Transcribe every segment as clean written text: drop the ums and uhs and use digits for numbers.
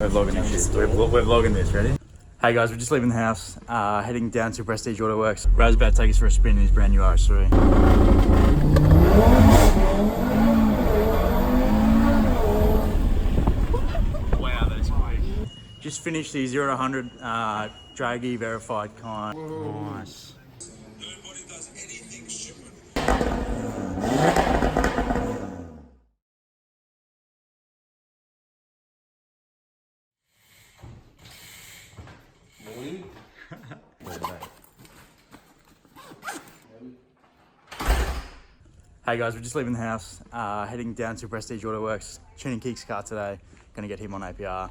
We're vlogging this shit. We're vlogging this, ready? Hey guys, we're just leaving the house, heading down to Prestige Autoworks. Raz about to take us for a spin in his brand new RS3. Wow, that is quick. Just finished the 0 to 100 draggy verified kind. Nice. Nobody does anything stupid. Hey guys, we're just leaving the house, heading down to Prestige Autoworks, tuning Keek's car today, gonna get him on APR.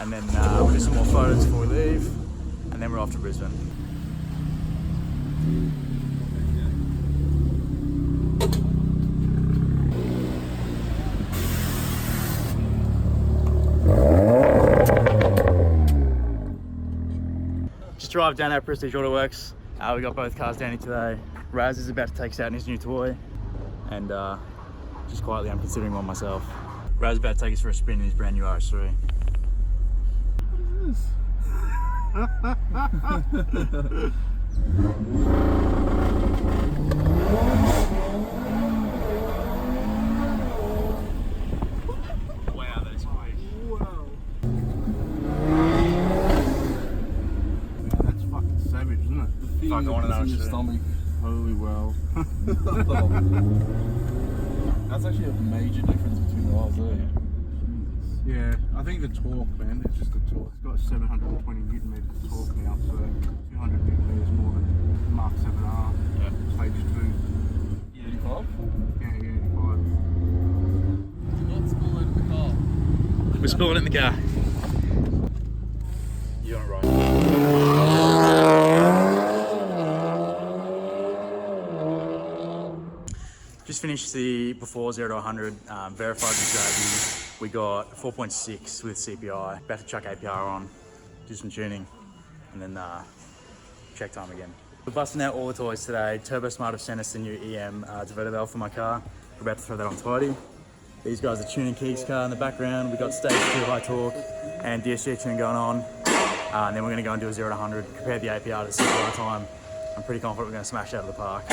And then we'll do some more photos before we leave, and then we're off to Brisbane. Just arrived down at Prestige Autoworks. We got both cars down here today. Raz is about to take us out in his new toy, and just quietly I'm considering one myself. Raz is about to take us for a spin in his brand new RS3. What is this? Wow, that is quick. Wow. That's fucking savage, isn't it? The feeling Fuck, I wanna know in your shit. stomach. Holy well. That's actually a major difference between the RZ. Yeah, I think the torque, man, it's just the torque. It's got 720 newton meters of torque now, so 200 newton meters more than MK7R. Yeah. Stage 2. Yeah, 85? Yeah, 85. Not spill out of the car. We're spilling it in the car. You're right. Just finished the before 0 to 100 verified with Draggy. We got 4.6 with CPI. About to chuck APR on, do some tuning, and then check time again. We're busting out all the toys today. Turbo Smart have sent us the new EM diverter valve for my car. We're about to throw that on tidy. These guys are tuning Keek's car in the background. We got stage 2 high torque and DSG tuning going on. And then we're gonna go and do a 0 to 100, compare the APR to CPI time. I'm pretty confident we're gonna smash it out of the park.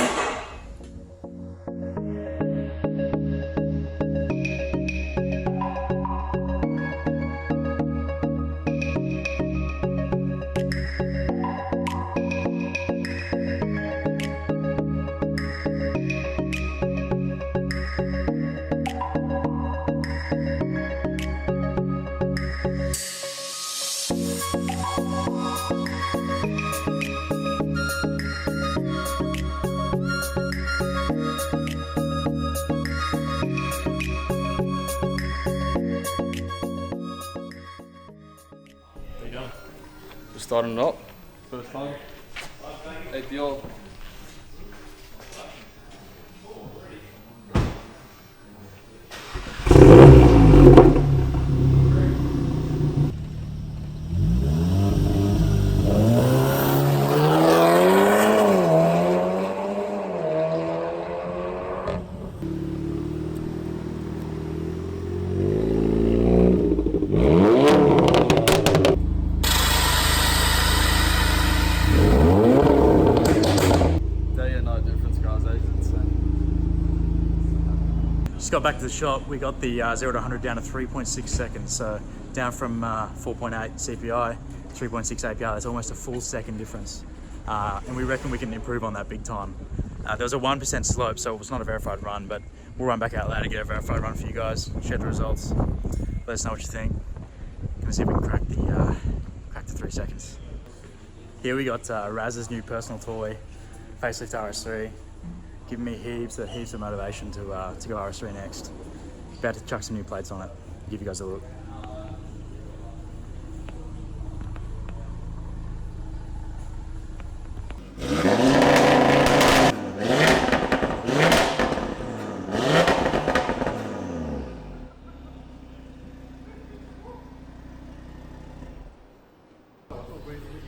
We're starting it up. First time. APR. Just got back to the shop. We got the 0 to 100 down to 3.6 seconds. So down from 4.8 CPI, 3.6 APR. That's almost a full second difference. And we reckon we can improve on that big time. There was a 1% slope, so it was not a verified run, but we'll run back out loud to get a verified run for you guys, share the results. Let us know what you think. Gonna see if we can crack the 3 seconds. Here we got Raz's new personal toy, facelift RS3. Giving me heaps of motivation to go RS3 next. About to chuck some new plates on it. Give you guys a look.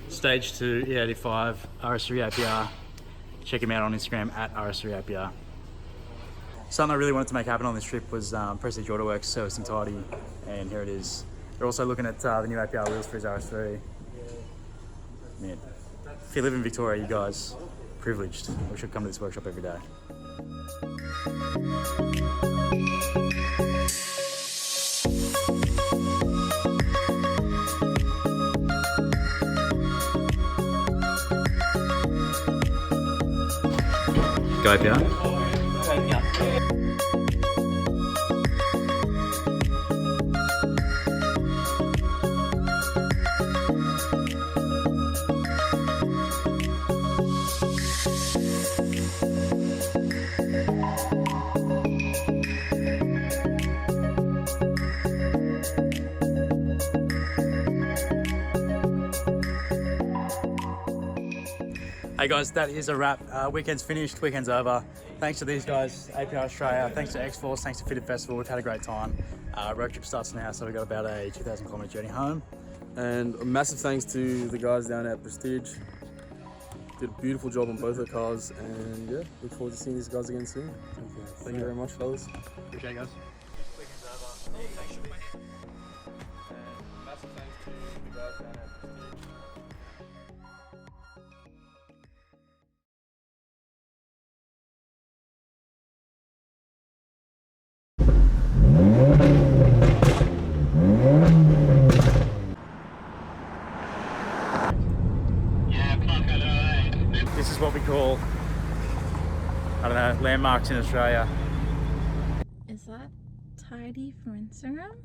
Stage 2 E85 RS3 APR. Check him out on Instagram at RS3 APR. Something I really wanted to make happen on this trip was Prestige Autoworks service and tidy, and here it is. They're also looking at the new APR wheels for his RS3. Man, if you live in Victoria, you guys, privileged. We should come to this workshop every day. Go APR. Hey guys, that is a wrap. Weekend's finished, weekend's over. Thanks to these guys, APR Australia, thanks to XFORCE, thanks to Fitted Festival. We've had a great time. Roadtrip starts now, so we've got about a 2,000 kilometre journey home. And a massive thanks to the guys down at Prestige. Did a beautiful job on both the cars, and yeah, look forward to seeing these guys again soon. Thank you very much, fellas. Appreciate it, guys. Weekend's over. Thanks for being here. And massive thanks to the guys down at Prestige. This is what we call, I don't know, landmarks in Australia. Is that tidy for Instagram?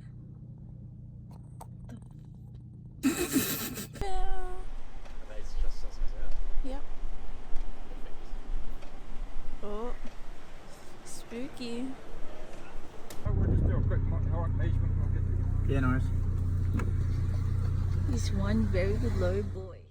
Yep. Oh, spooky. Yeah, nice. He's one very low boy.